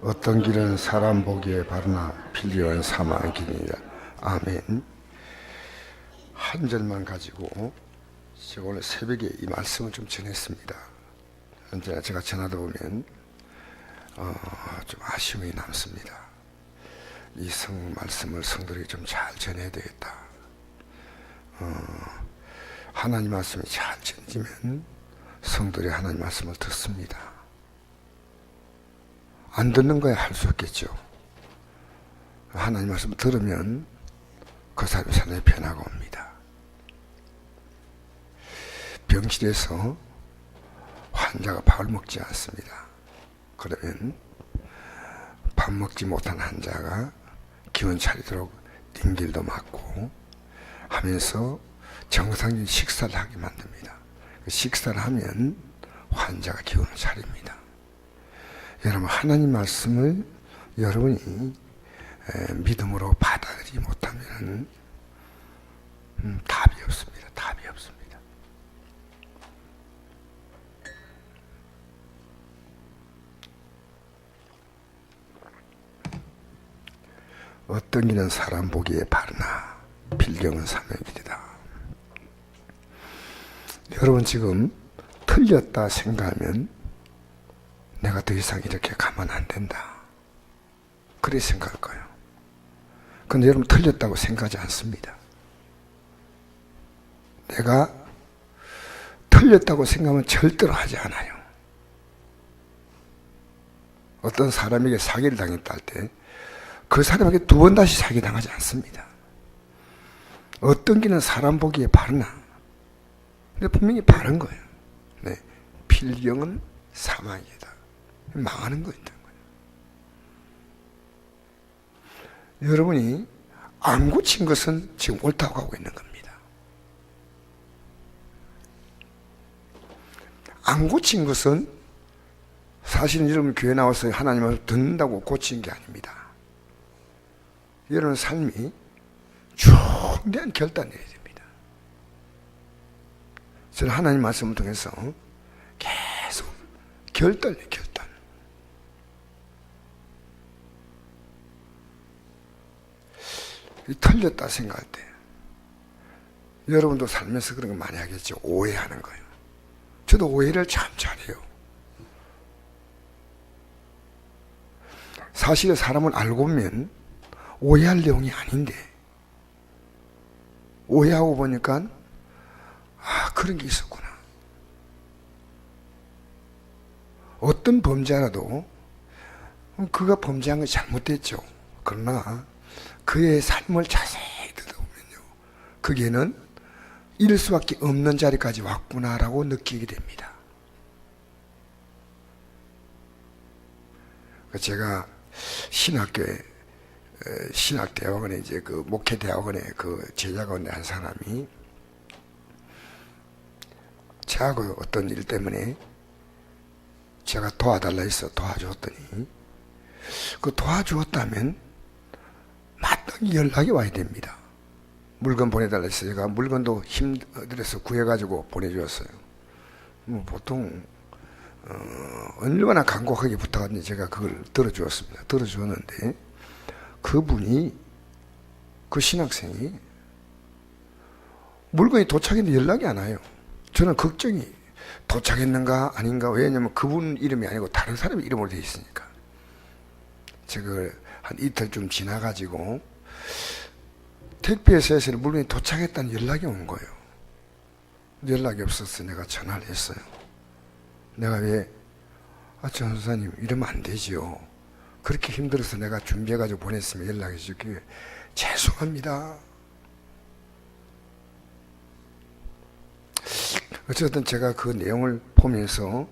어떤 길은 사람 보기에 바르나 필요한 사망의 길이니라. 아멘. 한 절만 가지고 제가 오늘 새벽에 이 말씀을 좀 전했습니다. 언제나 제가 전하다 보면 좀 아쉬움이 남습니다. 이 말씀을 성도에게 좀 잘 전해야 되겠다. 하나님 말씀이 잘 전해지면 성도들이 하나님 말씀을 듣습니다. 안 듣는 거야 할 수 없겠죠. 하나님 말씀을 들으면 그 사람이 상당히 변화가 옵니다. 병실에서 환자가 밥을 먹지 않습니다. 그러면 밥 먹지 못한 환자가 기운 차리도록 링겔도 맞고 하면서 정상적인 식사를 하게 만듭니다. 식사를 하면 환자가 기운을 차립니다. 여러분, 하나님 말씀을 여러분이 믿음으로 받아들이지 못하면 답이 없습니다. 답이 없습니다. 어떤 길은 사람 보기에 바르나 필경은 사명의 길이다. 여러분, 지금 틀렸다 생각하면 내가 더 이상 이렇게 가면 안 된다, 그렇게 생각할 거예요. 근데 여러분, 틀렸다고 생각하지 않습니다. 내가 틀렸다고 생각하면 절대로 하지 않아요. 어떤 사람에게 사기를 당했다 할 때 그 사람에게 두 번 다시 사기 당하지 않습니다. 어떤 길은 사람 보기에 바르나, 근데 분명히 바른 거예요. 네. 필경은 사망이다. 망하는 거있다는 거예요. 여러분이 안 고친 것은 지금 옳다고 하고 있는 겁니다. 안 고친 것은 사실은 여러분 교회 나와서 하나님을 듣는다고 고친 게 아닙니다. 여러분 삶이 중대한 결단을 해야 됩니다. 저는 하나님 말씀을 통해서 계속 결단이에요. 결단. 틀렸다 생각할 때 여러분도 살면서 그런 거 많이 하겠죠. 오해하는 거예요. 저도 오해를 참 잘해요. 사실 사람을 알고 보면 오해할 내용이 아닌데 오해하고 보니까 그런 게 있었구나. 어떤 범죄라도 그가 범죄한 건 잘못됐죠. 그러나 그의 삶을 자세히 들여다보면요, 그게는 이럴 수밖에 없는 자리까지 왔구나라고 느끼게 됩니다. 제가 신학대학원에 이제 그 목회대학원에 그 제자가운데 한 사람이 저하고 어떤 일 때문에 제가 도와달라 해서 도와주었더니 그 도와주었다면 마땅히 연락이 와야 됩니다. 물건 보내달라 해서 제가 물건도 힘들어서 구해가지고 보내주었어요. 보통 얼마나 간곡하게 부탁하는지 제가 그걸 들어주었습니다. 들어주었는데 그분이, 그 신학생이 물건이 도착했는데 연락이 안 와요. 저는 걱정이 도착했는가 아닌가. 왜냐면 그분 이름이 아니고 다른 사람 이름으로 되어 있으니까. 제가 한 이틀쯤 지나가지고 택배회사에서 물건이 도착했다는 연락이 온 거예요. 연락이 없어서 내가 전화를 했어요. 내가 왜 전사님 이러면 안 되지요. 그렇게 힘들어서 내가 준비해가지고 보냈으면 연락해 줄게. 죄송합니다. 어쨌든 제가 그 내용을 보면서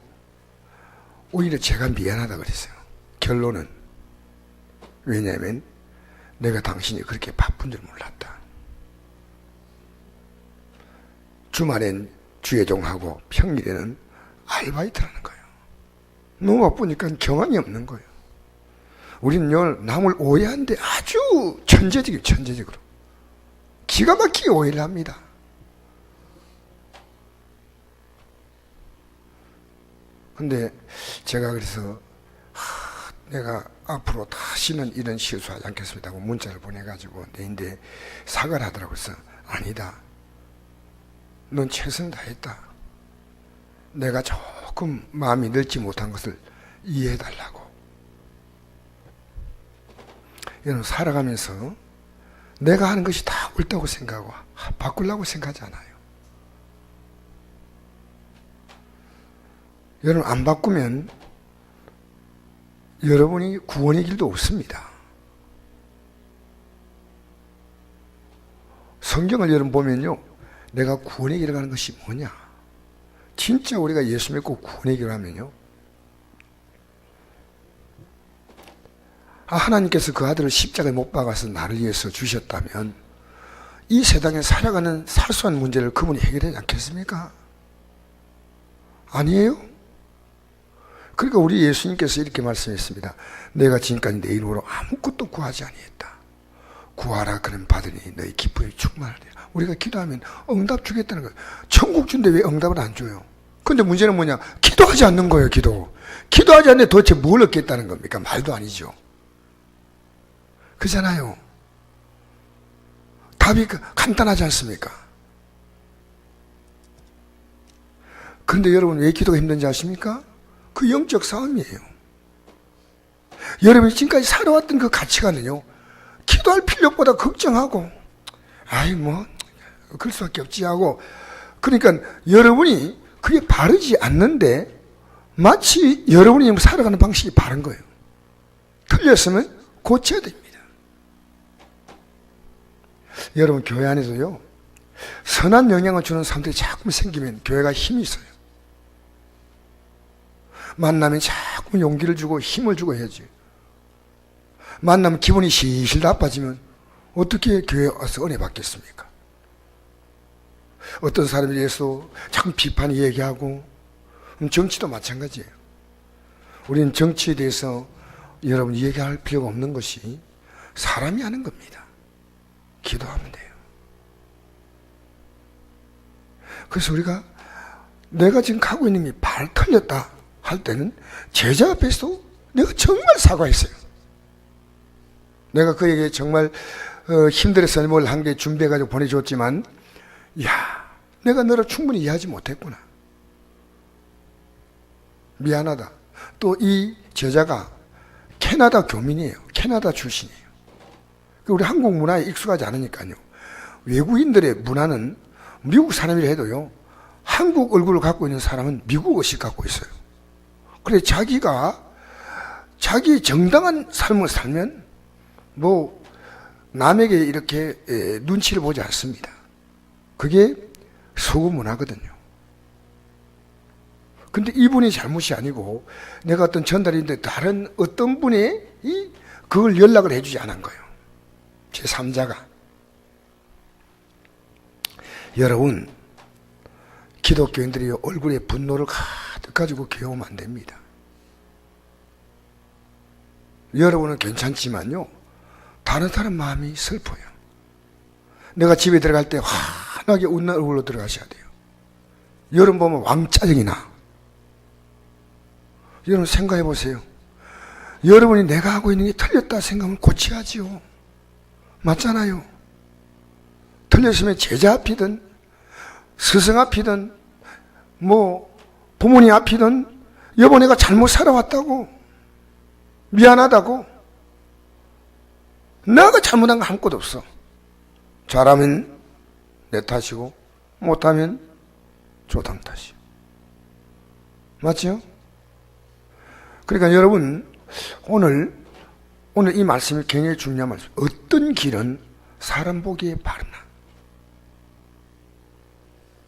오히려 제가 미안하다 그랬어요. 결론은, 왜냐하면 내가 당신이 그렇게 바쁜 줄 몰랐다. 주말엔 주예종하고 평일에는 아르바이트라는 거예요. 너무 바쁘니까 경황이 없는 거예요. 우리는 늘 남을 오해하는데 아주 천재적으로 기가 막히게 오해를 합니다. 근데 제가 그래서 내가 앞으로 다시는 이런 실수하지 않겠습니다 하고 문자를 보내가지고 내인데 사과를 하더라고요. 그래서 아니다, 넌 최선을 다했다, 내가 조금 마음이 넓지 못한 것을 이해해달라고. 여러분, 살아가면서 내가 하는 것이 다 옳다고 생각하고 바꾸려고 생각하지 않아요. 여러분, 안 바꾸면 여러분이 구원의 길도 없습니다. 성경을 여러분 보면요, 내가 구원의 길을 가는 것이 뭐냐, 진짜 우리가 예수 믿고 구원의 길을 하면요, 하나님께서 그 아들을 십자가에 못 박아서 나를 위해서 주셨다면 이 세상에 살아가는 사소한 문제를 그분이 해결하지 않겠습니까? 아니에요? 그러니까 우리 예수님께서 이렇게 말씀했습니다. 내가 지금까지 내 이름으로 아무것도 구하지 아니했다. 구하라 그럼 받으니 너희 기쁨이 충만하리라. 우리가 기도하면 응답 주겠다는 거예요. 천국 준데 왜 응답을 안 줘요? 근데 문제는 뭐냐? 기도하지 않는 거예요. 기도하지 않는데 도대체 뭘 얻겠다는 겁니까? 말도 아니죠. 그잖아요. 답이 간단하지 않습니까? 그런데 여러분, 왜 기도가 힘든지 아십니까? 그 영적 싸움이에요. 여러분이 지금까지 살아왔던 그 가치관은요, 기도할 필요보다 걱정하고 그럴 수밖에 없지 하고, 그러니까 여러분이 그게 바르지 않는데 마치 여러분이 살아가는 방식이 바른 거예요. 틀렸으면 고쳐야 됩니다. 여러분, 교회 안에서요, 선한 영향을 주는 사람들이 자꾸 생기면 교회가 힘이 있어요. 만나면 자꾸 용기를 주고 힘을 주고 해야지. 만나면 기분이 실실 나빠지면 어떻게 교회에 와서 은혜 받겠습니까? 어떤 사람에 대해서 자꾸 비판 얘기하고, 정치도 마찬가지예요. 우리는 정치에 대해서 여러분 얘기할 필요가 없는 것이 사람이 하는 겁니다. 기도하면 돼요. 그래서 우리가 내가 지금 가고 있는 게 발 틀렸다 할 때는 제자 앞에서 내가 정말 사과했어요. 내가 그에게 정말 힘들어서 뭘 한 게 준비해가지고 보내줬지만, 내가 너를 충분히 이해하지 못했구나, 미안하다. 또 이 제자가 캐나다 교민이에요. 캐나다 출신이에요. 우리 한국 문화에 익숙하지 않으니까요, 외국인들의 문화는 미국 사람이라 해도요, 한국 얼굴을 갖고 있는 사람은 미국 의식 갖고 있어요. 그래, 자기가 자기 정당한 삶을 살면 남에게 이렇게 눈치를 보지 않습니다. 그게 서구 문화거든요. 근데 이분이 잘못이 아니고 내가 어떤 전달인데 다른 어떤 분이 그걸 연락을 해주지 않은 거예요. 제3자가. 여러분, 기독교인들이 얼굴에 분노를 가득 가지고 괴로우면 안 됩니다. 여러분은 괜찮지만요, 다른 사람 마음이 슬퍼요. 내가 집에 들어갈 때 환하게 웃는 얼굴로 들어가셔야 돼요. 여러분 보면 왕짜증이 나. 여러분 생각해 보세요. 여러분이 내가 하고 있는 게 틀렸다 생각하면 고쳐야지요. 맞잖아요. 틀렸으면 제자 앞이든 스승 앞이든 부모님 앞이든, 여보 내가 잘못 살아왔다고, 미안하다고, 내가 잘못한 거 아무것도 없어. 잘하면 내 탓이고 못하면 조당 탓이요. 맞죠? 그러니까 여러분, 오늘 이 말씀이 굉장히 중요한 말씀. 어떤 길은 사람 보기에 바르나,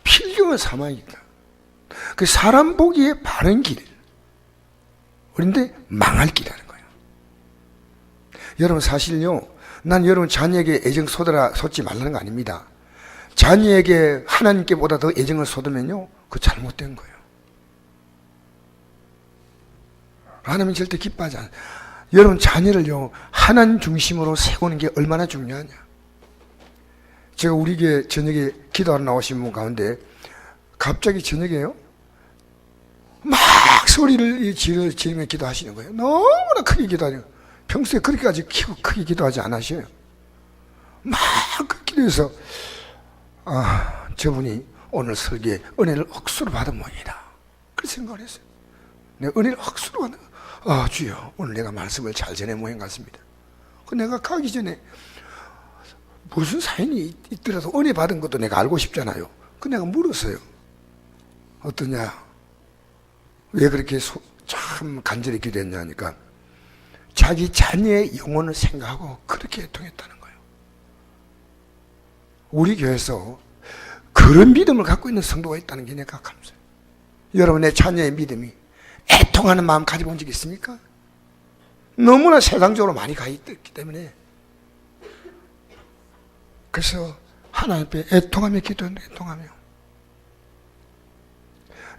필경을 삼아야겠다. 그 사람 보기에 바른 길, 그런데 망할 길이라는 거예요. 여러분, 사실요, 난 여러분 자녀에게 애정 쏟지 말라는 거 아닙니다. 자녀에게 하나님께보다 더 애정을 쏟으면요, 그거 잘못된 거예요. 하나님은 절대 기뻐하지 않아요. 여러분, 자녀를요, 하나님 중심으로 세우는 게 얼마나 중요하냐. 제가 우리 교회 저녁에 기도하러 나오신 분 가운데 갑자기 저녁에요, 막 소리를 지르며 기도하시는 거예요. 너무나 크게 기도하죠. 평소에 그렇게까지 크게 기도하지 않으셔요. 막 기도해서 저분이 오늘 설교에 은혜를 억수로 받은 모양이다, 그렇게 생각을 했어요. 내가 은혜를 억수로 받는, 주여 오늘 내가 말씀을 잘 전해 모양 같습니다. 내가 가기 전에 무슨 사연이 있더라도 은혜 받은 것도 내가 알고 싶잖아요. 내가 물었어요. 어떠냐, 왜 그렇게 참 간절히 기도했냐 하니까 자기 자녀의 영혼을 생각하고 그렇게 애통했다는 거예요. 우리 교회에서 그런 믿음을 갖고 있는 성도가 있다는 게 내가 감사해요. 여러분의 자녀의 믿음이 애통하는 마음 가지고 온 적 있습니까? 너무나 세상적으로 많이 가 있기 때문에. 그래서 하나님 앞에 애통하며 기도하는, 애통하며.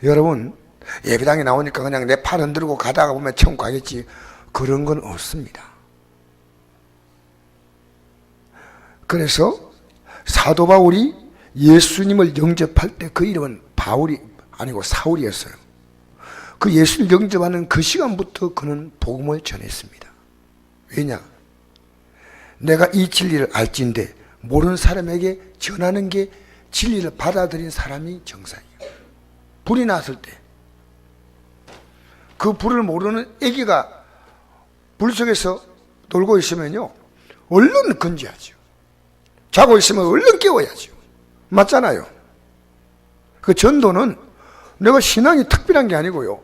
여러분, 예배당에 나오니까 그냥 내 팔 흔들고 가다가 보면 천국 가겠지, 그런 건 없습니다. 그래서 사도 바울이 예수님을 영접할 때 그 이름은 바울이 아니고 사울이었어요. 그 예수를 영접하는 그 시간부터 그는 복음을 전했습니다. 왜냐? 내가 이 진리를 알진데 모르는 사람에게 전하는 게 진리를 받아들인 사람이 정상이에요. 불이 났을 때 그 불을 모르는 애기가 불 속에서 놀고 있으면요, 얼른 건져야죠. 자고 있으면 얼른 깨워야죠. 맞잖아요. 그 전도는 내가 신앙이 특별한 게 아니고요,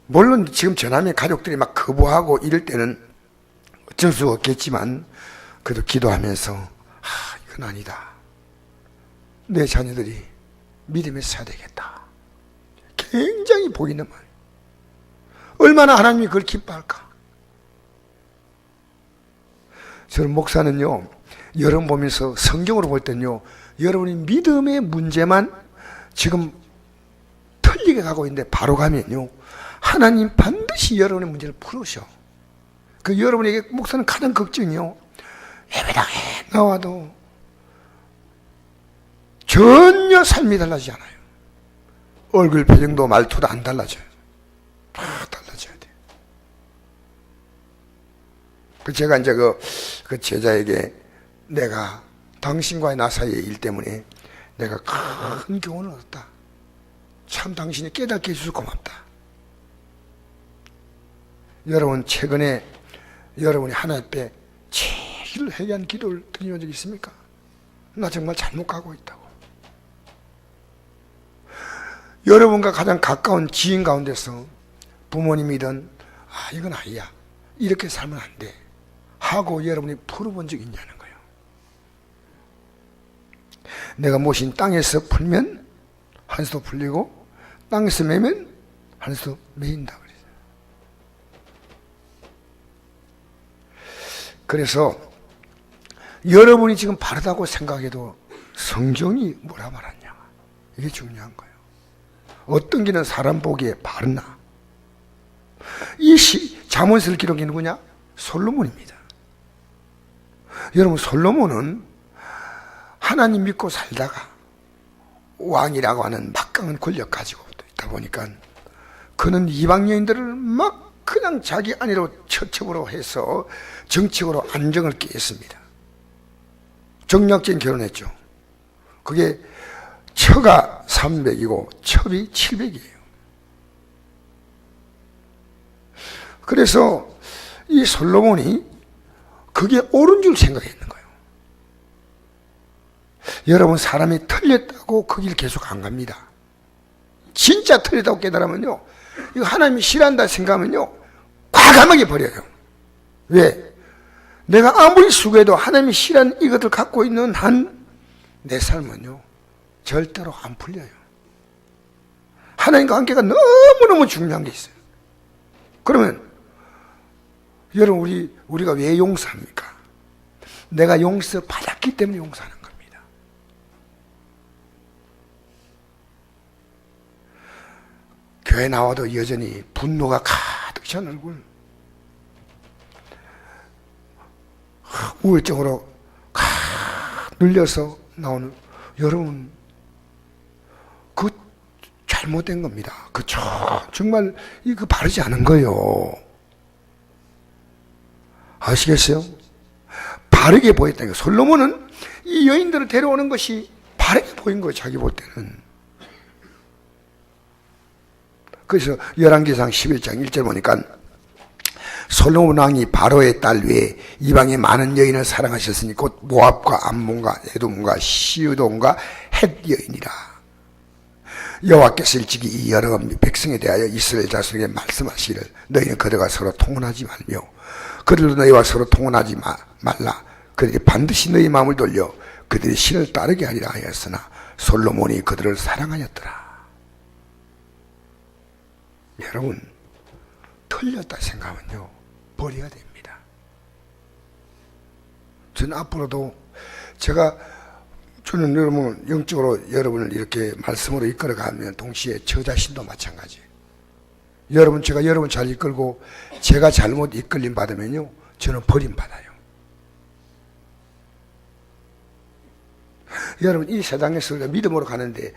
물론 지금 전함의 가족들이 막 거부하고 이럴 때는 어쩔 수 없겠지만 그래도 기도하면서 이건 아니다, 내 자녀들이 믿음에 서야 되겠다, 굉장히 보이는 말. 얼마나 하나님이 그걸 기뻐할까. 저는 목사는요, 여러분 보면서 성경으로 볼 때는요, 여러분이 믿음의 문제만 지금 틀리게 가고 있는데 바로 가면요, 하나님 반드시 여러분의 문제를 풀으셔. 그 여러분에게 목사는 가장 걱정이요, 예배당에 나와도 전혀 삶이 달라지지 않아요. 얼굴 표정도 말투도 안 달라져요. 다 달라져야 돼요. 제가 이제 그 제자에게 내가 당신과의 나 사이의 일 때문에 내가 큰 교훈을 얻었다, 참 당신이 깨닫게 해주셔서 고맙다. 여러분, 최근에 여러분이 하나님 앞에 제일 회개한 기도를 드린 적 있습니까? 나 정말 잘못 가고 있다고. 여러분과 가장 가까운 지인 가운데서 부모님이든 이건 아니야, 이렇게 살면 안 돼 하고 여러분이 풀어본 적이 있냐는 거예요. 내가 모신 땅에서 풀면 한 수도 풀리고 땅에서 매면 한 수도 매인다 그래요. 그래서 여러분이 지금 바르다고 생각해도 성경이 뭐라 말하냐, 이게 중요한 거예요. 어떤 길은 사람 보기에 바르나. 이 잠언서를 기록한 누구냐? 솔로몬입니다. 여러분, 솔로몬은 하나님 믿고 살다가 왕이라고 하는 막강한 권력 가지고 있다 보니까 그는 이방 여인들을 막 그냥 자기 아내로 처첩으로 해서 정치적으로 안정을 깨했습니다. 정략적인 결혼했죠. 그게 처가 300이고 첩이 700이에요. 그래서 이 솔로몬이 그게 옳은 줄 생각했는 거예요. 여러분, 사람이 틀렸다고 그 길 계속 안 갑니다. 진짜 틀렸다고 깨달으면요, 이거 하나님이 싫어한다 생각하면요, 과감하게 버려요. 왜? 내가 아무리 수고해도 하나님이 싫어하는 이것을 갖고 있는 한 내 삶은요, 절대로 안 풀려요. 하나님과 관계가 너무너무 중요한 게 있어요. 그러면 여러분, 우리가 왜 용서합니까? 내가 용서받았기 때문에 용서하는 겁니다. 교회 나와도 여전히 분노가 가득 찬 얼굴, 우울증으로 눌려서 나오는, 여러분, 그 잘 잘못된 겁니다. 그쵸? 정말 이거 바르지 않은 거예요. 아시겠어요? 바르게 보였다는 거예요. 솔로몬은 이 여인들을 데려오는 것이 바르게 보인 거예요. 자기 볼 때는. 그래서 열왕기상 11장 1절 보니까 솔로몬 왕이 바로의 딸 외에 이방의 많은 여인을 사랑하셨으니 곧 모압과 암몬과 에돔과 시우돈과 헷 여인이라. 여호와께서 일찍이 이 여러 백성에 대하여 이스라엘 자손에게 말씀하시기를 너희는 그들과 서로 통혼하지 말며 그들도 너희와 서로 통혼하지 말라. 그들이 반드시 너희 마음을 돌려 그들이 신을 따르게 하리라 하였으나 솔로몬이 그들을 사랑하였더라. 여러분, 틀렸다 생각하면요 버려야 됩니다. 저는 앞으로도 저는 여러분 영적으로 여러분을 이렇게 말씀으로 이끌어가면 동시에 저 자신도 마찬가지예요. 제가 여러분 잘 이끌고 제가 잘못 이끌림 받으면요 저는 버림받아요. 여러분, 이 세상에서 우리가 믿음으로 가는데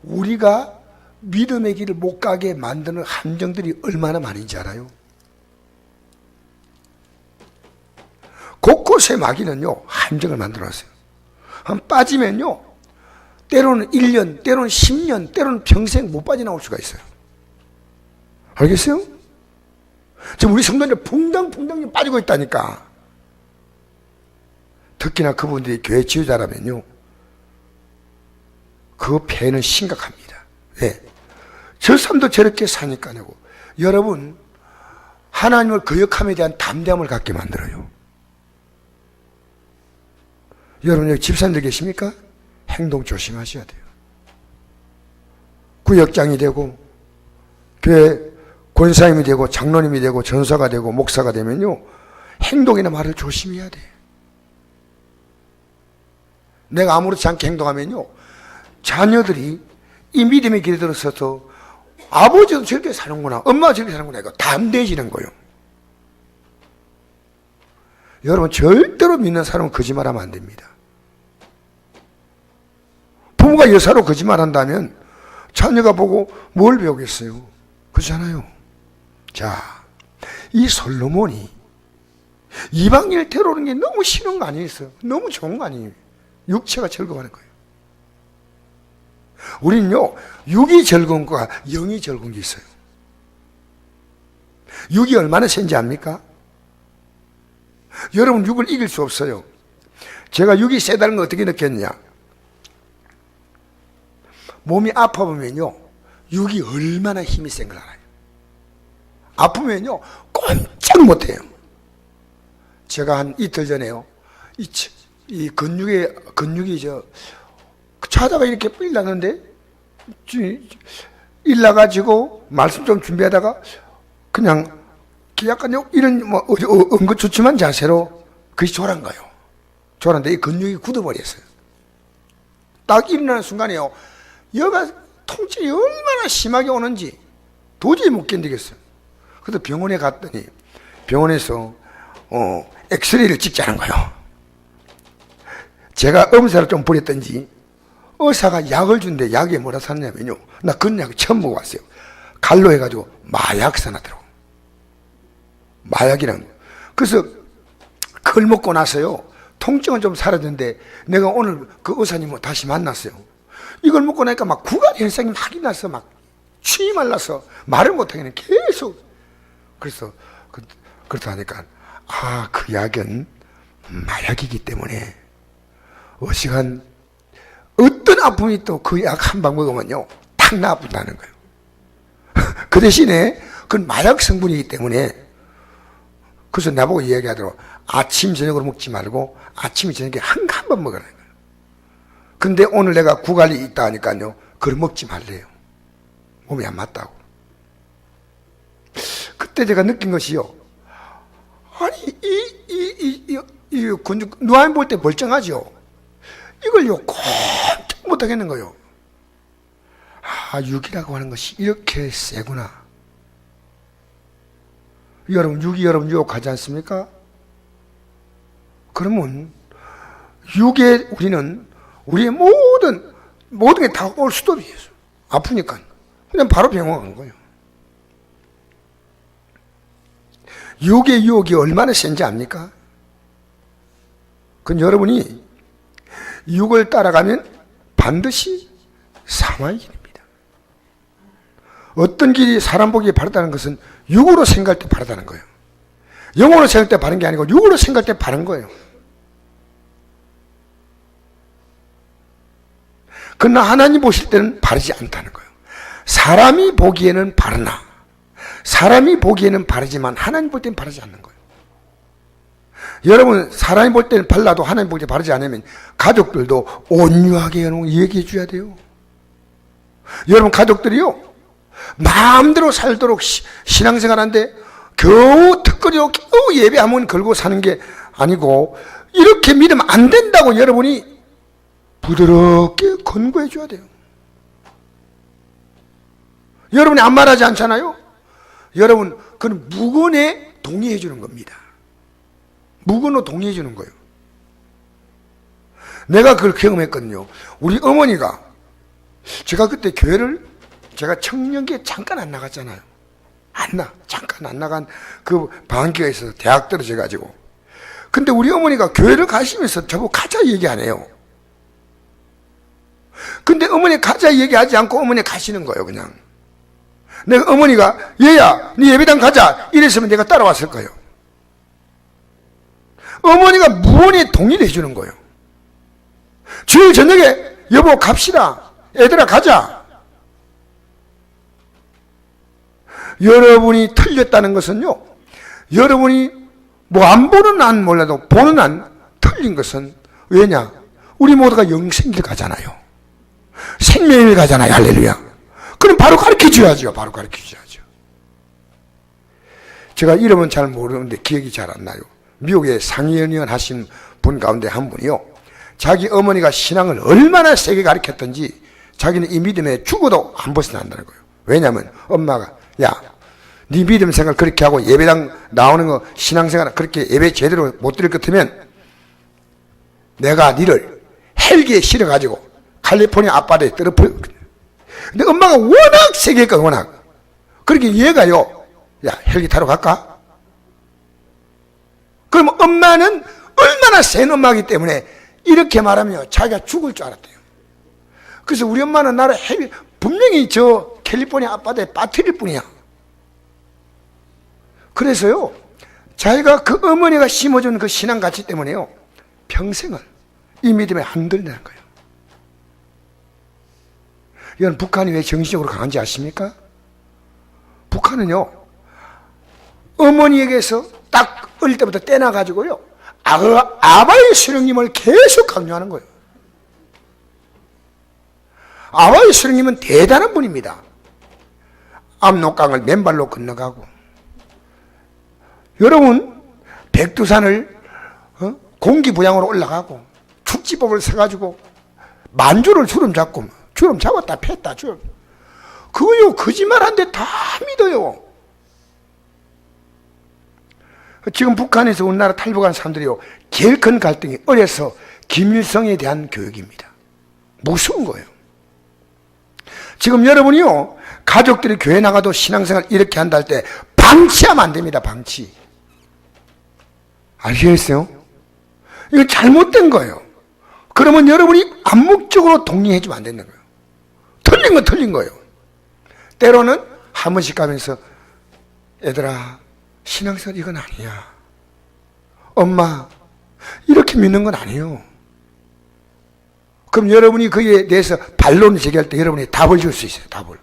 우리가 믿음의 길을 못 가게 만드는 함정들이 얼마나 많은지 알아요? 곳곳에 마귀는요 함정을 만들어놨어요. 한 빠지면요 때로는 1년, 때로는 10년, 때로는 평생 못 빠져나올 수가 있어요. 알겠어요? 지금 우리 성도들 퐁당퐁당 빠지고 있다니까. 특히나 그분들이 교회 지도자라면요 그 폐해는 심각합니다. 네. 저 사람도 저렇게 사니까요. 여러분, 하나님을 거역함에 대한 담대함을 갖게 만들어요. 여러분, 여기 집사님들 계십니까? 행동 조심하셔야 돼요. 구역장이 되고 교회 권사님이 되고 장로님이 되고 전사가 되고 목사가 되면요 행동이나 말을 조심해야 돼요. 내가 아무렇지 않게 행동하면요 자녀들이 이 믿음의 길에 들어서서 아버지도 저렇게 사는구나, 엄마가 저렇게 사는구나, 이거 담대해지는 거예요. 여러분, 절대로 믿는 사람은 거짓말하면 안 됩니다. 부모가 여사로 거짓말한다면 자녀가 보고 뭘 배우겠어요? 그렇잖아요. 자, 이 솔로몬이 이방인을 데려오는 게 너무 싫은 거 아니겠어요? 너무 좋은 거 아니에요? 육체가 즐거워하는 거예요. 우리는요 육이 즐거운 거와 영이 즐거운 게 있어요. 육이 얼마나 센지 압니까? 여러분, 육을 이길 수 없어요. 제가 육이 세다는 걸 어떻게 느꼈냐, 몸이 아파보면요 육이 얼마나 힘이 센 걸 알아요. 아프면요 꼼짝 못해요. 제가 한 이틀 전에요 이 근육이 자다가 이렇게 삘 일나가지고 말씀 좀 준비하다가 그냥 약간 이런 응급조치만 자세로 그것이 졸은 거예요. 졸았는데 이 근육이 굳어버렸어요. 딱 일어나는 순간에요 여가 통증이 얼마나 심하게 오는지 도저히 못 견디겠어요. 그래서 병원에 갔더니 병원에서 엑스레이를 찍자는 거예요. 제가 엄살을 좀 부렸던지 의사가 약을 준대. 약에 뭐라 샀냐면요, 나 그런 약을 처음 먹어봤어요. 갈로 해가지고 마약 사놨더라고. 마약이란 거. 그래서 그걸 먹고 나서요 통증은 좀 사라졌는데 내가 오늘 그 의사님을 다시 만났어요. 이걸 먹고 나니까 막 구강 현상이 막 일어나서 막 취이 말라서 말을 못하겠네. 계속. 그래서 그렇다 하니까 그 약은 마약이기 때문에 어시간 어떤 아픔이 또 그 약 한 방 먹으면요 탁 나아픈다는 거예요. 그 대신에 그건 마약 성분이기 때문에, 그래서 나보고 이야기하더라고. 아침 저녁으로 먹지 말고 아침 저녁에 한 번 먹으라는 거예요. 근데 오늘 내가 구갈이 있다 하니까요 그걸 먹지 말래요. 몸이 안 맞다고. 그때 제가 느낀 것이요, 아니 이 근육 누아인 볼 때 멀쩡하죠. 이걸요 꼼짝 못하겠는 거예요. 육이라고 하는 것이 이렇게 세구나. 여러분, 육이 여러분 유혹하지 않습니까? 그러면 육에 우리는 우리의 모든 게 다 올 수도 있어요. 아프니까 그냥 바로 병원 간 거예요. 육의 유혹이 얼마나 센지 압니까? 그건 여러분이 육을 따라가면 반드시 사망의 길입니다. 어떤 길이 사람 보기에 바르다는 것은 육으로 생각할 때 바르다는 거예요. 영으로 생각할 때 바른 게 아니고 육으로 생각할 때 바른 거예요. 그러나 하나님 보실 때는 바르지 않다는 거예요. 사람이 보기에는 바르나 사람이 보기에는 바르지만 하나님 볼 때는 바르지 않는 거예요. 여러분 사람이 볼 때는 발라도 하나님 볼 때 바르지 않으면 가족들도 온유하게 얘기해 줘야 돼요. 여러분 가족들이요 마음대로 살도록 신앙생활하는데 겨우 턱걸이로 겨우 예배 한번 걸고 사는 게 아니고 이렇게 믿으면 안 된다고 여러분이 부드럽게 권고해 줘야 돼요. 여러분이 안 말하지 않잖아요. 여러분 그건 무건에 동의해 주는 겁니다. 무건으로 동의해 주는 거예요. 내가 그걸 경험했거든요. 우리 어머니가 제가 그때 교회를 제가 청년기에 잠깐 안 나갔잖아요. 잠깐 안 나간 그 방학기가 있어서 대학 떨어져 가지고. 근데 우리 어머니가 교회를 가시면서 저보고 가자 얘기 안 해요. 근데 어머니 가자 얘기하지 않고 어머니 가시는 거예요. 그냥 내가 어머니가 얘야 네 예배당 가자 이랬으면 내가 따라왔을 거예요. 어머니가 무언에 동의를 해주는 거예요. 주일 저녁에 여보 갑시다 애들아 가자. 여러분이 틀렸다는 것은요 여러분이 뭐 안 보는 한 몰라도 보는 한 틀린 것은 왜냐 우리 모두가 영생길 가잖아요. 생명을 가잖아요. 할렐루야. 그럼 바로 가르쳐 줘야죠. 바로 가르쳐 줘야죠. 제가 이름은 잘 모르는데 기억이 잘 안 나요. 미국에 상임위원 하신 분 가운데 한 분이요 자기 어머니가 신앙을 얼마나 세게 가르쳤던지 자기는 이 믿음에 죽어도 안 벗어난다는 거예요. 왜냐하면 엄마가 야 네 믿음 생활 그렇게 하고 예배당 나오는 거 신앙생활 그렇게 예배 제대로 못 드릴 것 같으면 내가 니를 헬기에 실어가지고 캘리포니아 앞바다에 떨어뜨려. 근데 엄마가 워낙 세게 했거든 워낙. 그러니까 얘가요 야 헬기 타러 갈까? 그럼 엄마는 얼마나 센 엄마이기 때문에 이렇게 말하면 자기가 죽을 줄 알았대요. 그래서 우리 엄마는 나를 분명히 저 캘리포니아 앞바다에 빠뜨릴 뿐이야. 그래서요 자기가 그 어머니가 심어준 그 신앙 가치 때문에요 평생을 이 믿음에 흔들리는 거예요. 이건 북한이 왜 정신적으로 강한지 아십니까? 북한은요 어머니에게서 딱 어릴 때부터 떼나가지고요 아바이 수령님을 계속 강조하는 거예요. 아바이 수령님은 대단한 분입니다. 압록강을 맨발로 건너가고 여러분 백두산을 공기부양으로 올라가고 축지법을 써가지고 만주를 주름 잡았다 폈다 그거요 거짓말한데 다 믿어요. 지금 북한에서 우리나라 탈북한 사람들이요 제일 큰 갈등이 어려서 김일성에 대한 교육입니다. 무서운 거예요. 지금 여러분이요 가족들이 교회 나가도 신앙생활 이렇게 한다 할 때 방치하면 안 됩니다. 방치 아시겠어요? 이거 잘못된 거예요. 그러면 여러분이 암묵적으로 동의해 주면 안 되는 거예요. 틀린 건 틀린 거예요. 때로는 한 번씩 가면서 얘들아 신앙생활 이건 아니야. 엄마 이렇게 믿는 건 아니에요. 그럼 여러분이 거기에 대해서 반론을 제기할 때 여러분이 답을 줄 수 있어요. 답을.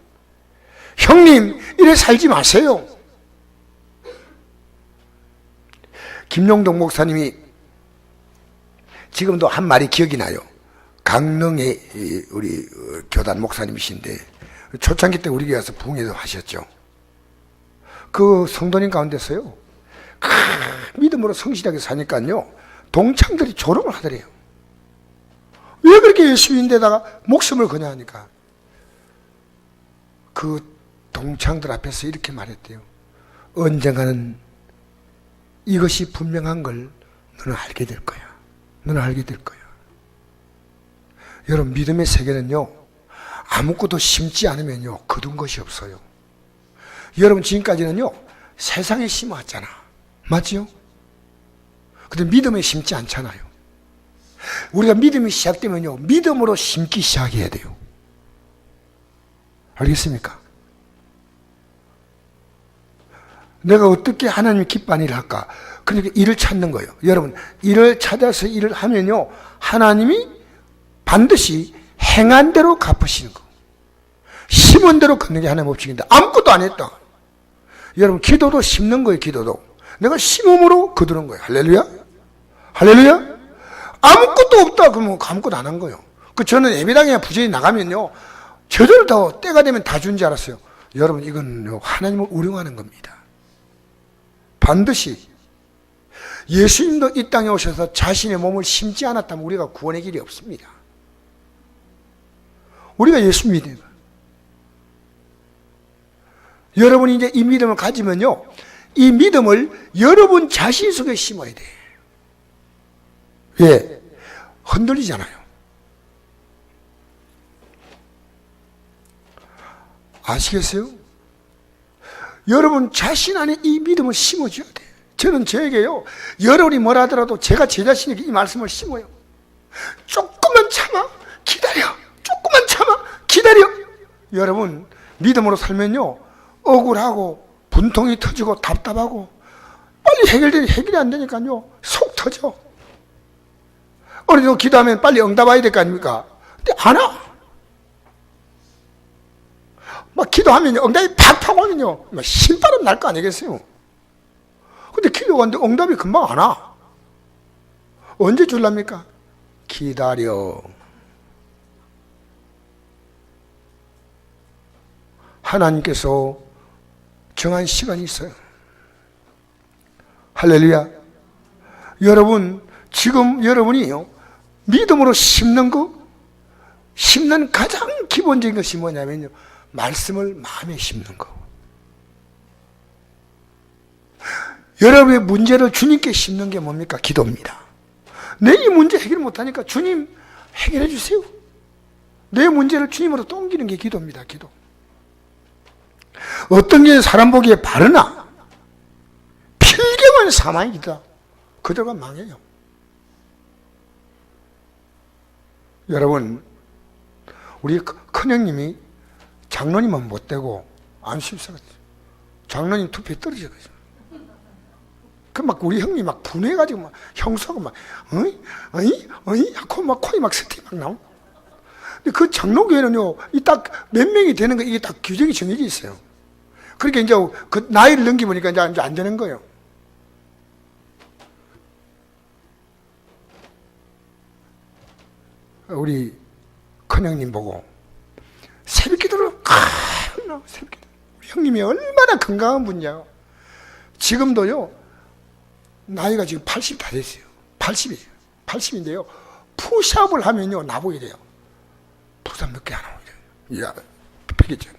형님 이래 살지 마세요. 김용동 목사님이 지금도 한 말이 기억이 나요. 강릉의 우리 교단 목사님이신데 초창기 때 우리 교회 와서 부흥회도 하셨죠. 그 성도님 가운데서요 믿음으로 성실하게 사니까요 동창들이 조롱을 하더래요. 왜 그렇게 예수인데다가 목숨을 거냐 하니까 그 동창들 앞에서 이렇게 말했대요. 언젠가는 이것이 분명한 걸 너는 알게 될 거야. 너는 알게 될 거야. 여러분 믿음의 세계는요 아무것도 심지 않으면요, 거둔 것이 없어요. 여러분, 지금까지는요, 세상에 심어왔잖아. 맞지요? 근데 믿음에 심지 않잖아요. 우리가 믿음이 시작되면요, 믿음으로 심기 시작해야 돼요. 알겠습니까? 내가 어떻게 하나님이 기뻐하는 일을 할까? 그러니까 일을 찾는 거예요. 여러분, 일을 찾아서 일을 하면요, 하나님이 반드시 행한 대로 갚으시는 거. 심은 대로 걷는 게 하나님 법칙인데 아무것도 안 했다. 여러분, 기도도 심는 거예요. 기도도 내가 심음으로 거두는 거예요. 할렐루야, 할렐루야. 아무것도 없다 그러면 아무것도 안 한 거예요. 저는 예배당에 부재히 나가면요, 저절로 다 때가 되면 다 준 줄 알았어요. 여러분, 이건 하나님을 우롱하는 겁니다. 반드시 예수님도 이 땅에 오셔서 자신의 몸을 심지 않았다면 우리가 구원의 길이 없습니다. 우리가 예수 믿어요. 여러분이 이제 이 믿음을 가지면요, 이 믿음을 여러분 자신 속에 심어야 돼. 왜? 흔들리잖아요. 아시겠어요? 여러분 자신 안에 이 믿음을 심어줘야 돼. 저는 저에게요, 여러분이 뭐라 하더라도 제가 제 자신에게 이 말씀을 심어요. 조금만 참아, 기다려. 조금만 참아, 기다려. 여러분, 믿음으로 살면요, 억울하고 분통이 터지고 답답하고 빨리 해결이 안 되니까요, 속 터져. 어느정도 기도하면 빨리 응답 와야 될 거 아닙니까? 근데 안 와. 막 기도하면 응답이 팍팍 오면요, 막 신바람 날 거 아니겠어요? 근데 기도가 하는데 응답이 금방 안 와. 언제 줄랍니까? 기다려. 하나님께서 정한 시간이 있어요. 할렐루야. 여러분, 지금 여러분이요, 믿음으로 심는 거, 심는 가장 기본적인 것이 뭐냐면요, 말씀을 마음에 심는 거. 여러분의 문제를 주님께 심는 게 뭡니까? 기도입니다. 내 이 문제 해결 못하니까 주님 해결해 주세요. 내 문제를 주님으로 옮기는 게 기도입니다. 기도. 어떤 게 사람 보기에 바르나? 필경은 사망이다. 그들과 망해요. 여러분, 우리 큰형님이 장로님은 못되고 안심사가 장로님 투표에 떨어져가지고, 막 우리 형님 막 분해가지고 막 형수하고 막 어이 하고 막 코에 막 스티 막 나오고. 근데 그 장로교회는요, 이 딱 몇 명이 되는 거, 이게 딱 규정이 정해져 있어요. 그러니까 이제 그 나이를 넘기보니까 이제 안 되는 거예요. 우리 큰형님 보고 새벽 기도를 새벽 기도. 우리 형님이 얼마나 건강한 분이냐. 지금도요, 나이가 지금 80 다 됐어요. 80이에요. 80인데요, 푸시업을 하면요, 나보게 돼요. 푸시업 몇 개 안 하고 이래요. 야, 피겠죠.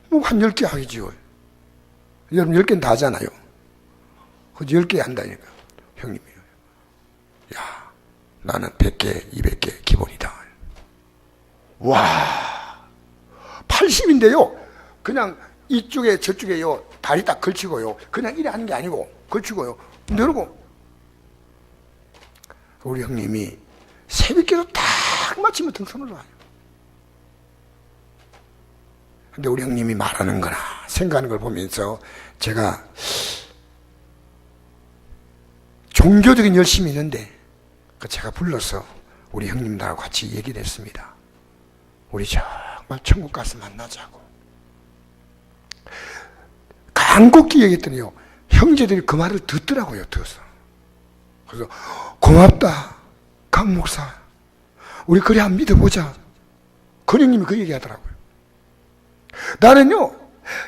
뭐 한 10개 하겠지요. 여러분 10개는 다 하잖아요. 그 10개 한다니까. 형님이, 야, 나는 100개, 200개 기본이다. 와, 80인데요, 그냥 이쪽에 저쪽에요, 다리 딱 걸치고요, 그냥 이래 하는 게 아니고 걸치고요, 내려고. 우리 형님이 새벽기도 딱 마치면 등산을 와요. 근데 우리 형님이 말하는 거나 생각하는 걸 보면서 제가 종교적인 열심이 있는데, 제가 불러서 우리 형님들하고 같이 얘기를 했습니다. 우리 정말 천국 가서 만나자고. 간곡히 얘기했더니요, 형제들이 그 말을 듣더라고요. 들어서. 그래서 고맙다 강 목사, 우리 그래 한번 믿어보자. 그 형님이 그 얘기하더라고요. 나는요,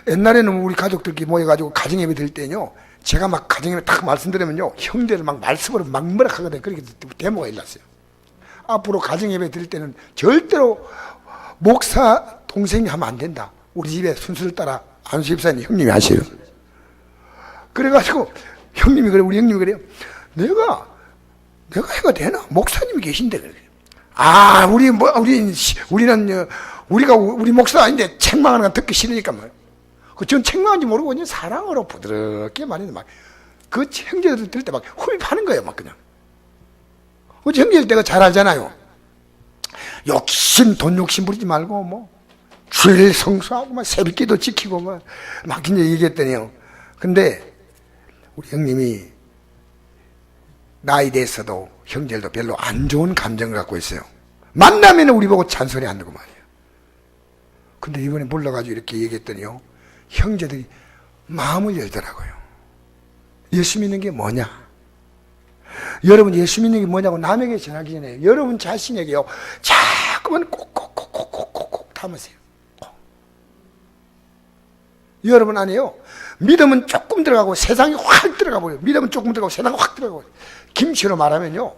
옛날에는 우리 가족들끼리 모여가지고 가정예배 드릴 때는요, 제가 막 가정예배 딱 말씀드리면요, 형제를 막 말씀으로 막 뭐라 하거든요. 그렇게 데모가 일났어요. 앞으로 가정예배 드릴 때는 절대로 목사 동생이 하면 안 된다. 우리 집에 순서를 따라 안수 집사님 형님이 하세요. 그래가지고 형님이 그래, 우리 형님이 그래요. 내가 해가 되나? 목사님이 계신데 그래. 우리 목사 아닌데 책망하는 거 듣기 싫으니까 뭐. 전 책망한지 모르고 그냥 사랑으로 부드럽게 말했는데 막 그 형제들 들을 때 막 흡입하는 거예요, 막 그냥. 형제들 때가 잘 알잖아요. 돈 욕심 부리지 말고 뭐 주일 성수하고 막 새벽기도 지키고 막 이제 얘기했더니요. 근데 우리 형님이 나이 돼서도 형제들도 별로 안 좋은 감정을 갖고 있어요. 만나면 우리 보고 잔소리 안 하고 말이에요. 근데 이번에 불러가지고 이렇게 얘기했더니요, 형제들이 마음을 열더라고요. 예수 믿는 게 뭐냐? 여러분 예수 믿는 게 뭐냐고 남에게 전하기 전에 여러분 자신에게요 자꾸만 꼭꼭꼭꼭꼭꼭 담으세요. 여러분 안에요 믿음은 조금 들어가고 세상이 확 들어가 버려요. 믿음은 조금 들어가고 세상이 확 들어가고. 김치로 말하면요,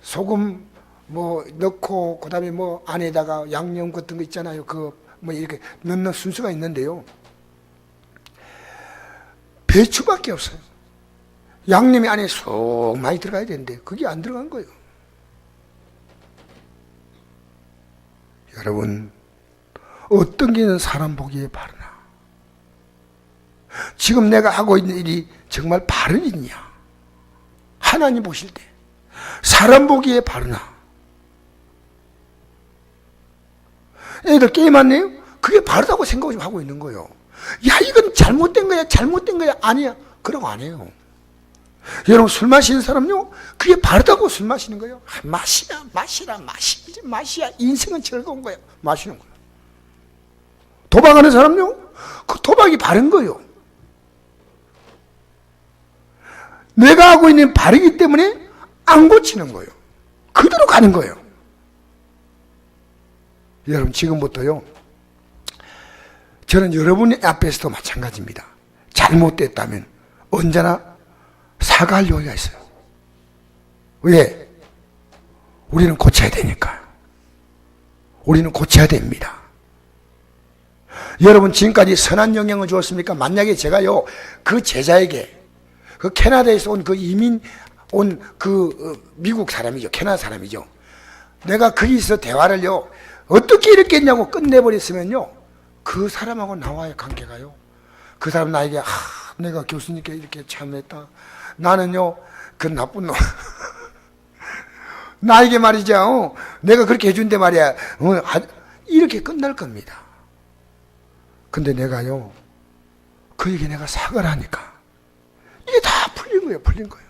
소금 뭐 넣고 그다음에 뭐 안에다가 양념 같은 거 있잖아요. 뭐 이렇게 넣는 순서가 있는데요, 배추밖에 없어요. 양념이 안에 쏙 많이 들어가야 되는데 그게 안 들어간 거예요. 여러분, 어떤 게 사람 보기에 바르나? 지금 내가 하고 있는 일이 정말 바른 일이냐? 하나님 보실 때 사람 보기에 바르나? 애들 게임하네요? 그게 바르다고 생각을 하고 있는 거예요. 야, 이건 잘못된 거야, 잘못된 거야. 아니야, 그러고 안 해요. 여러분, 술 마시는 사람요, 그게 바르다고 술 마시는 거예요. 마시야. 인생은 즐거운 거야. 마시는 거예요. 도박하는 사람요, 그 도박이 바른 거예요. 내가 하고 있는 바르기 때문에 안 고치는 거예요. 그대로 가는 거예요. 여러분, 지금부터요, 저는 여러분 앞에서도 마찬가지입니다. 잘못됐다면 언제나 사과할 여유가 있어요. 왜? 우리는 고쳐야 되니까. 우리는 고쳐야 됩니다. 여러분, 지금까지 선한 영향을 주었습니까? 만약에 제가요, 그 제자에게, 그 캐나다에서 온 그 이민 온 미국 사람이죠. 캐나다 사람이죠. 내가 거기서 대화를요, 어떻게 이렇게 했냐고 끝내버렸으면요, 그 사람하고 나와의 관계가요, 그 사람 나에게, 내가 교수님께 이렇게 참했다. 나는요, 그 나쁜 놈. 나에게 말이죠, 내가 그렇게 해준대 말이야. 이렇게 끝날 겁니다. 근데 내가요, 그에게 내가 사과를 하니까, 이게 다 풀린 거예요, 풀린 거예요.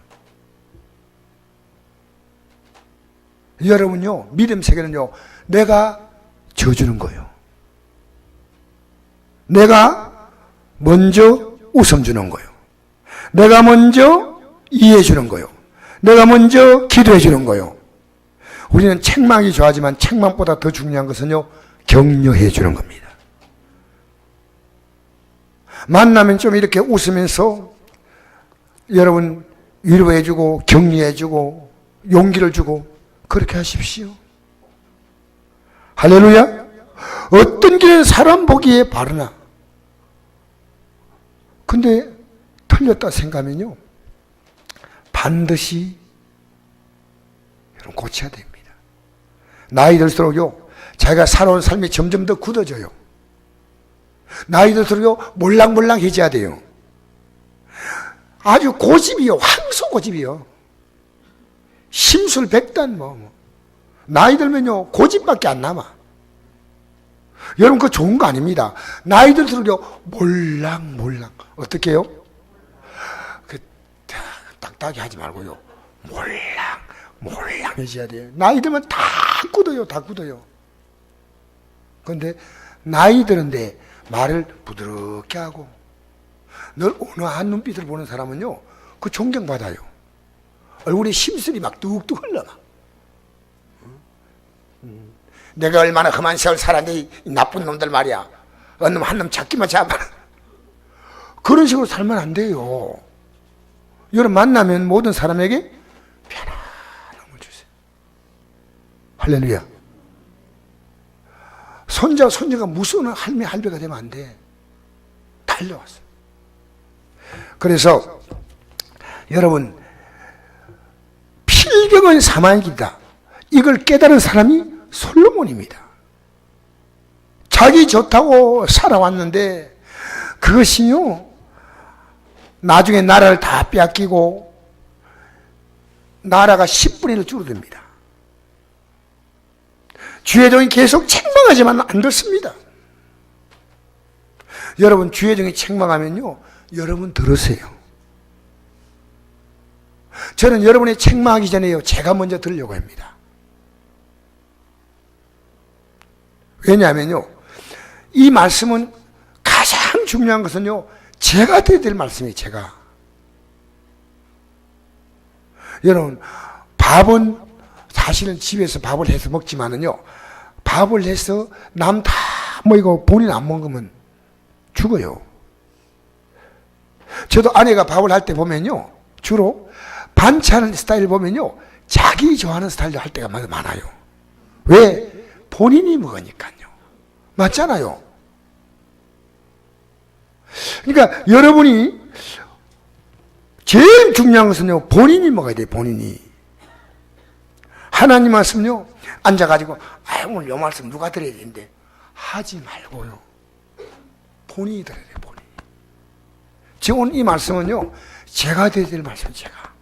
여러분요, 믿음 세계는요, 내가 져주는 거예요. 내가 먼저 웃음 주는 거예요. 내가 먼저 이해해 주는 거예요. 내가 먼저 기도해 주는 거예요. 우리는 책망이 좋아하지만 책망보다 더 중요한 것은요, 격려해 주는 겁니다. 만나면 좀 이렇게 웃으면서 여러분 위로해 주고 격려해 주고 용기를 주고 그렇게 하십시오. 할렐루야. 어떤 길은 사람 보기에 바르나? 근데 틀렸다 생각하면요, 반드시 여러분 고쳐야 됩니다. 나이 들수록요, 자기가 살아온 삶이 점점 더 굳어져요. 나이 들수록요, 몰랑몰랑해져야 돼요. 아주 고집이요, 황소 고집이요. 심술백단 나이 들면요, 고집밖에 안 남아. 여러분, 그거 좋은 거 아닙니다. 나이 들수록요, 몰랑몰랑. 어떻게 해요? 딱딱이 하지 말고요, 몰랑해져야 돼요. 나이 들면 다 굳어요, 다 굳어요. 그런데 나이 드는데 말을 부드럽게 하고 늘 온화한 눈빛을 보는 사람은요, 그 존경받아요. 얼굴에 심술이 막 뚝뚝 흘러가. 내가 얼마나 험한 세월 살았는데 이 나쁜 놈들 말이야, 어느 놈 한 놈 잡기만 잡아. 그런 식으로 살면 안 돼요. 여러분, 만나면 모든 사람에게 편안함을 주세요. 할렐루야. 손자가 무서운 할매 할배가 되면 안 돼. 달려왔어. 그래서 여러분, 필경은 사망이다. 이걸 깨달은 사람이 솔로몬입니다. 자기 좋다고 살아왔는데 그것이요, 나중에 나라를 다 빼앗기고 나라가 10분의 1로 줄어듭니다. 주의 종이 계속 책망하지만 안 듣습니다. 여러분, 주의 종이 책망하면요, 여러분 들으세요. 저는 여러분이 책망하기 전에요, 제가 먼저 들으려고 합니다. 왜냐하면요, 이 말씀은 가장 중요한 것은요, 제가 드려야 될 말씀이에요. 제가. 여러분, 밥은 사실은 집에서 밥을 해서 먹지만은요, 밥을 해서 남 다 모이고 본인 안 먹으면 죽어요. 저도 아내가 밥을 할 때 보면요, 주로 반찬 스타일 보면요, 자기 좋아하는 스타일로 할 때가 많아요. 왜? 본인이 먹으니까요. 맞잖아요. 그러니까 여러분이 제일 중요한 것은요, 본인이 먹어야 돼요. 본인이. 하나님 말씀요, 앉아가지고 오늘 요 말씀 누가 들어야 되는데 하지 말고요, 본인이 들어야 돼요. 본인이. 지금 오늘 이 말씀은요, 제가 드려야 될 말씀은 제가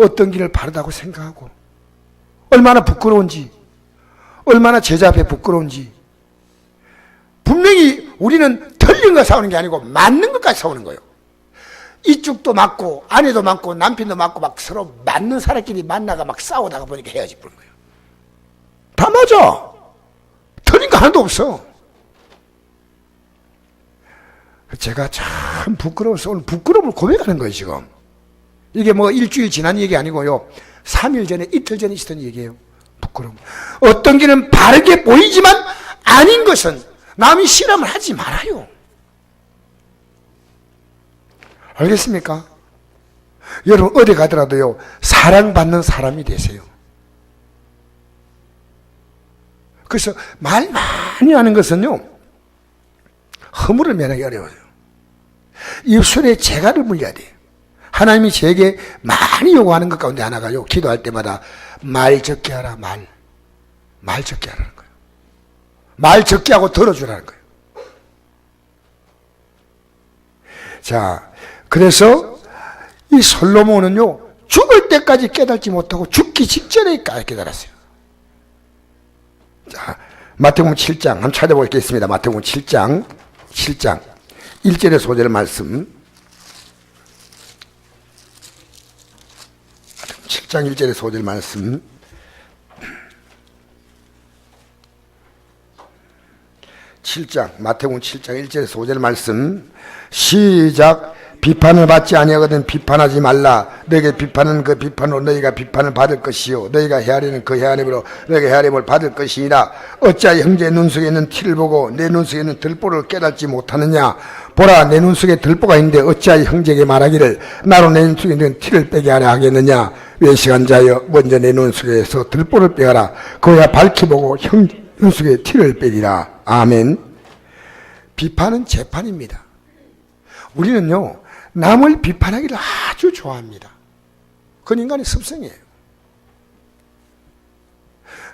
어떤 길을 바르다고 생각하고 얼마나 부끄러운지, 얼마나 제자 앞에 부끄러운지. 분명히 우리는 틀린 거 싸우는 게 아니고 맞는 것까지 싸우는 거예요. 이쪽도 맞고 아내도 맞고 남편도 맞고 막 서로 맞는 사람끼리 만나가 막 싸우다가 보니까 헤어져 버린 거예요. 다 맞아. 틀린 거 하나도 없어. 제가 참 부끄러워서 오늘 부끄러움을 고백하는 거예요. 지금 이게 뭐 일주일 지난 얘기 아니고요, 3일 전에, 이틀 전에 있었던 얘기예요. 부끄러움. 어떤 길은 바르게 보이지만 아닌 것은 남이 실험을 하지 말아요. 알겠습니까? 여러분, 어디 가더라도요, 사랑받는 사람이 되세요. 그래서 말 많이 하는 것은요, 허물을 면하기 어려워요. 입술에 재갈을 물려야 돼요. 하나님이 제게 많이 요구하는 것 가운데 하나가요, 기도할 때마다 말 적게 하라. 말 적게 하라는 거예요. 말 적게 하고 들어주라는 거예요. 자, 그래서 이 솔로몬은요, 죽을 때까지 깨닫지 못하고 죽기 직전에 깨달았어요. 자, 마태복음 7장 한번 찾아보겠습니다. 마태복음 7장 1절의 소절 말씀. 7장 1절의 소절 말씀. 마태복음 7장 1절의 소절 말씀. 시작. 비판을 받지 아니하거든 비판하지 말라. 너에게 비판은 그 비판으로 너희가 비판을 받을 것이요, 너희가 헤아리는 그 헤아림으로 너희가 헤아림을 받을 것이니라. 어찌하여 형제의 눈 속에 있는 티를 보고 내 눈 속에 있는 들보를 깨닫지 못하느냐. 보라, 내 눈 속에 들보가 있는데 어찌하여 형제에게 말하기를 나로 내 눈 속에 있는 티를 빼게 하려 하겠느냐. 외식한 자여, 먼저 내 눈 속에서 들보를 빼가라. 그어야 밝히 보고 형 눈 속에 티를 빼리라. 아멘. 비판은 재판입니다. 우리는요, 남을 비판하기를 아주 좋아합니다. 그건 인간의 습성이에요.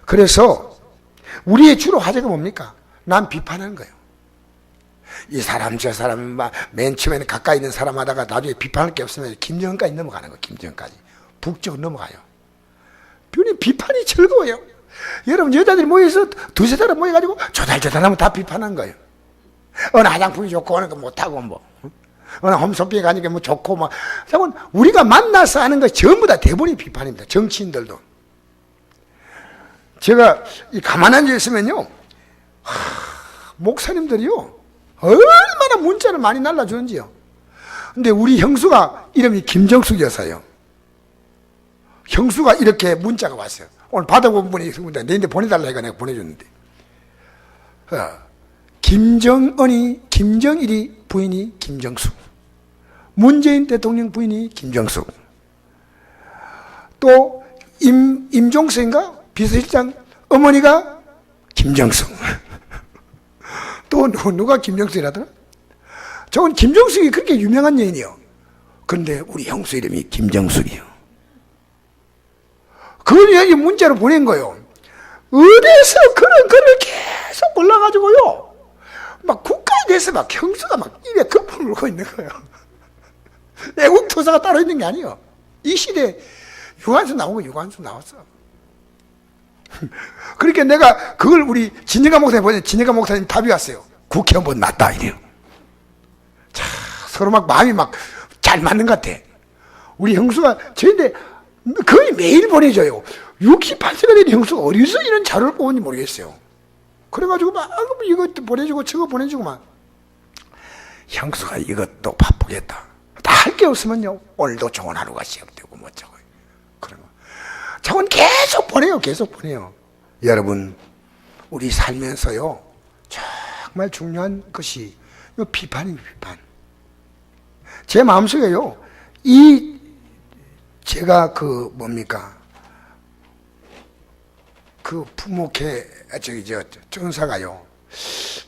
그래서 우리의 주로 화제가 뭡니까? 남 비판하는 거예요. 이 사람 저 사람 맨 처음에는 가까이 있는 사람 하다가 나중에 비판할 게 없으면 김정은까지 넘어가는 거예요. 김정은까지. 북쪽 넘어가요. 괜히 비판이 즐거워요. 여러분, 여자들이 모여서 두세 사람 모여가지고 조달하면 다 비판한 거예요. 어느 화장품이 좋고 어느 거 못하고 뭐, 어느 홈쇼핑에 가니까 뭐 좋고 뭐. 우리가 만나서 하는 거 전부 다 대부분이 비판입니다. 정치인들도. 제가 가만 앉아 있으면요, 목사님들이요 얼마나 문자를 많이 날라주는지요. 근데 우리 형수가 이름이 김정숙 여사예요. 형수가 이렇게 문자가 왔어요. 오늘 받아본 분이 있습니다. 내인데 보내달라 해가 내가 보내줬는데, 김정일이 부인이 김정숙, 문재인 대통령 부인이 김정숙, 또 임종석인가 비서실장 어머니가 김정숙. 또 누가 김정숙이라더라? 저건 김정숙이 그렇게 유명한 여인이요. 그런데 우리 형수 이름이 김정숙이요. 그걸 여기 문자로 보낸 거예요. 어디서 그런 글을 계속 올라가지고요. 막 국가에 대해서 막 형수가 막 입에 거품을 물고 있는 거예요. 애국투사가 따로 있는 게 아니에요. 이 시대에 유관순 나오고 유관순 나왔어. 그러니까 내가 그걸 우리 진영가 목사님 보니 진영가 목사님 답이 왔어요. 국회의원 낫다 이래요. 자, 서로 막 마음이 막 잘 맞는 것 같아. 우리 형수가 저한테 거의 매일 보내줘요. 68세가 된 형수가 어디서 이런 자료를 뽑은지 모르겠어요. 그래가지고 막 이것도 보내주고 저거 보내주고 막 형수가 이것도 바쁘겠다. 다 할 게 없으면요 오늘도 좋은 하루가 시작되고 뭐 저거 그런 거 저건 계속 보내요. 계속 보내요. 여러분 우리 살면서요 정말 중요한 것이 이 비판입니다. 비판. 제 마음속에요 이 제가 그 뭡니까 그 부목회 저기 저 전사가요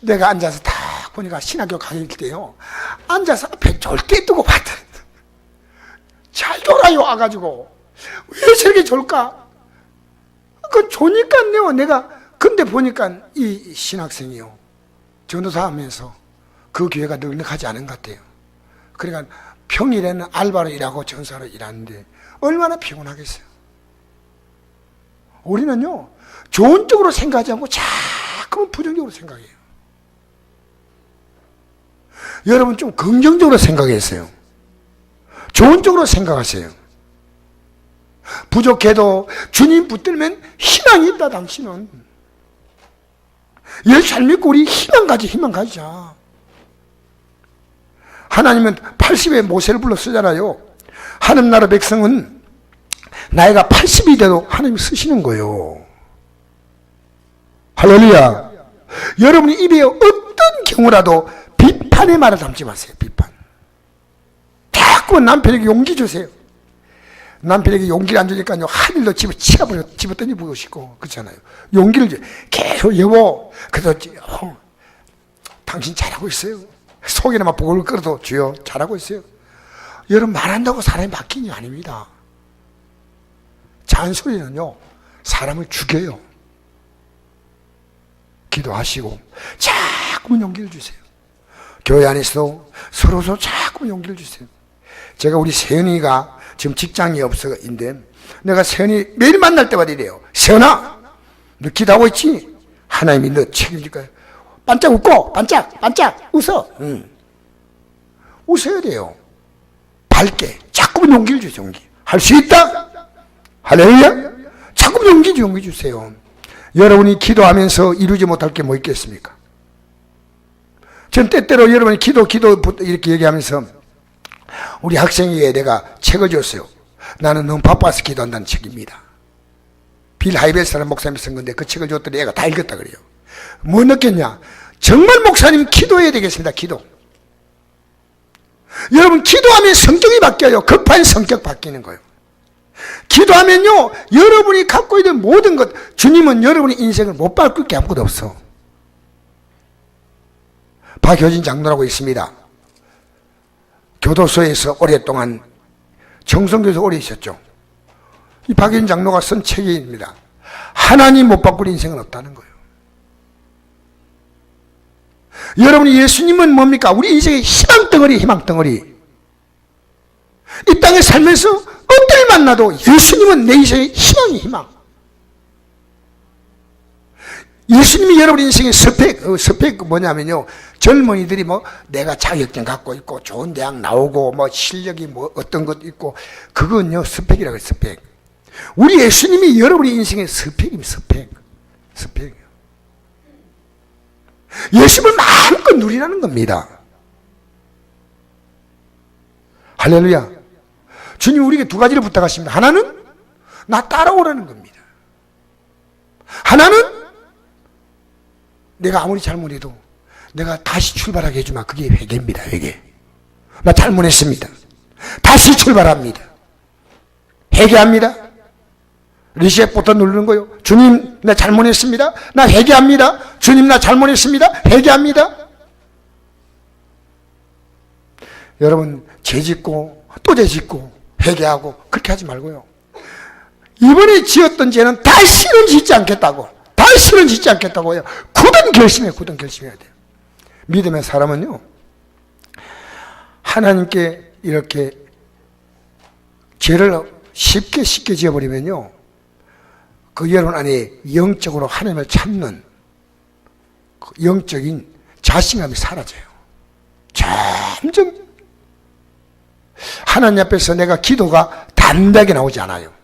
내가 앉아서 딱 보니까 신학교 강의일 때요 앉아서 앞에 졸게 두고 봤다. 잘 돌아요 와가지고 왜 저렇게 졸까? 그 조니까요 내가 근데 보니까 이 신학생이요 전도사 하면서 그 교회가 넉넉하지 않은 것 같아요. 그러니까 평일에는 알바로 일하고 전사로 일하는데 얼마나 피곤하겠어요. 우리는요 좋은 쪽으로 생각하지 않고 자꾸 부정적으로 생각해요. 여러분 좀 긍정적으로 생각했어요. 좋은 쪽으로 생각하세요. 부족해도 주님 붙들면 희망이 있다. 당신은 예수 잘 믿고 우리 희망 가지자. 하나님은 80에 모세를 불러 쓰잖아요. 하늘 나라 백성은 나이가 80이 돼도 하나님이 쓰시는 거예요. 할렐루야. 여러분이 입에 어떤 경우라도 비판의 말을 담지 마세요. 비판. 자꾸 남편에게 용기 주세요. 남편에게 용기를 안 주니까요 하늘로 집어 던져보고 싶고 그렇잖아요. 용기를 줘. 계속 여보 그래도 당신 잘하고 있어요. 속에는 막 보글을 끌어도 주여 잘하고 있어요. 여러분 말한다고 사람이 바뀌는 게 아닙니다. 잔소리는요 사람을 죽여요. 기도하시고 자꾸 용기를 주세요. 교회 안에서도 서로 자꾸 용기를 주세요. 제가 우리 세연이가 지금 직장이 없어인데 내가 세연이 매일 만날 때마다 이래요. 세연아 너 기도하고 있지? 하나님이 너 책임질 거야. 반짝 웃고 반짝 웃어. 웃어야 돼요. 밝게 자꾸 용기를 주세요. 용기. 할 수 있다. 할렐루야. 자꾸 용기 주세요. 여러분이 기도하면서 이루지 못할 게 뭐 있겠습니까? 전 때때로 여러분이 기도 이렇게 얘기하면서 우리 학생에게 내가 책을 줬어요. 나는 너무 바빠서 기도한다는 책입니다. 빌 하이베스라는 목사님이 쓴 건데 그 책을 줬더니 애가 다 읽었다 그래요. 뭐 느꼈냐? 정말 목사님 기도해야 되겠습니다. 기도. 여러분 기도하면 성격이 바뀌어요. 급한 성격 바뀌는 거예요. 기도하면요 여러분이 갖고 있는 모든 것 주님은 여러분의 인생을 못 바꿀 게 아무것도 없어. 박효진 장로라고 있습니다. 교도소에서 오랫동안 정성교에서 오래 있었죠. 이 박효진 장로가 쓴 책입니다. 하나님 못 바꿀 인생은 없다는 거예요. 여러분이 예수님은 뭡니까? 우리 인생의 희망덩어리. 이 땅에 살면서 어떨 만나도 예수님은 내 인생의 희망. 예수님이 여러분 인생의 스펙 뭐냐면요. 젊은이들이 뭐 내가 자격증 갖고 있고 좋은 대학 나오고 뭐 실력이 뭐 어떤 것도 있고 그건요 스펙이라고 해요. 스펙. 우리 예수님이 여러분의 인생의 스펙입니다. 스펙이에요. 예수님을 마음껏 누리라는 겁니다. 할렐루야. 주님 우리에게 두 가지를 부탁하십니다. 하나는 나 따라오라는 겁니다. 하나는 내가 아무리 잘못해도 내가 다시 출발하게 해주마. 그게 회개입니다. 회개. 나 잘못했습니다. 다시 출발합니다. 회개합니다. 리셋 버튼 누르는 거요. 주님 나 잘못했습니다. 나 회개합니다. 주님 나 잘못했습니다. 회개합니다. 여러분 죄짓고 또 죄짓고 회개하고 그렇게 하지 말고요. 이번에 지었던 죄는 다시는 짓지 않겠다고. 다시는 짓지 않겠다고요. 굳은 결심해, 굳은 결심해야 돼요. 믿음의 사람은요, 하나님께 이렇게 죄를 쉽게 지어버리면요, 그 여러분 안에 영적으로 하나님을 찾는 그 영적인 자신감이 사라져요. 점점 하나님 앞에서 내가 기도가 담대하게 나오지 않아요.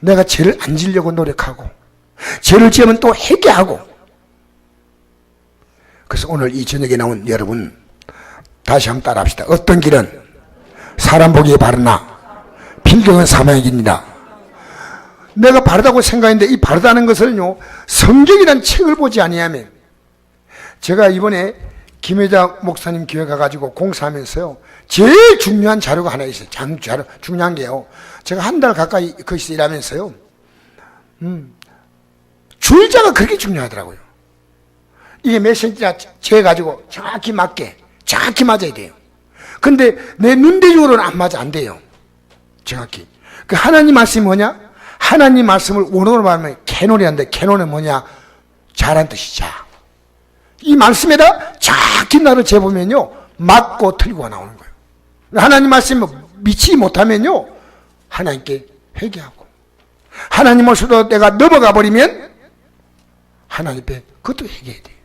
내가 죄를 안 지려고 노력하고, 죄를 지으면 또 회개하고. 그래서 오늘 이 저녁에 나온 여러분, 다시 한번 따라 합시다. 어떤 길은 사람 보기에 바르나 필경은 사망의 길이다. 내가 바르다고 생각했는데 이 바르다는 것을요, 성경이라는 책을 보지 아니하면. 제가 이번에 김혜자 목사님 교회 가가지고 공사하면서요, 제일 중요한 자료가 하나 있어요. 중요한 게요, 제가 한 달 가까이 거기서 일하면서요, 줄자가 그렇게 중요하더라고요. 이게 몇 센치나 재가지고 정확히 맞게, 정확히 맞아야 돼요. 근데 내 눈대중으로는 안 맞아, 안 돼요. 정확히. 그 하나님 말씀이 뭐냐? 하나님 말씀을 원어로 말하면 캐논이란데, 캐논은 뭐냐? 잘한 뜻이 자. 이 말씀에다 정확히 나를 재보면요, 맞고 틀고가 나오는 거예요. 하나님 말씀을 미치지 못하면요, 하나님께 회개하고, 하나님 말씀으로 내가 넘어가 버리면 하나님 앞에 그것도 회개해야 돼요.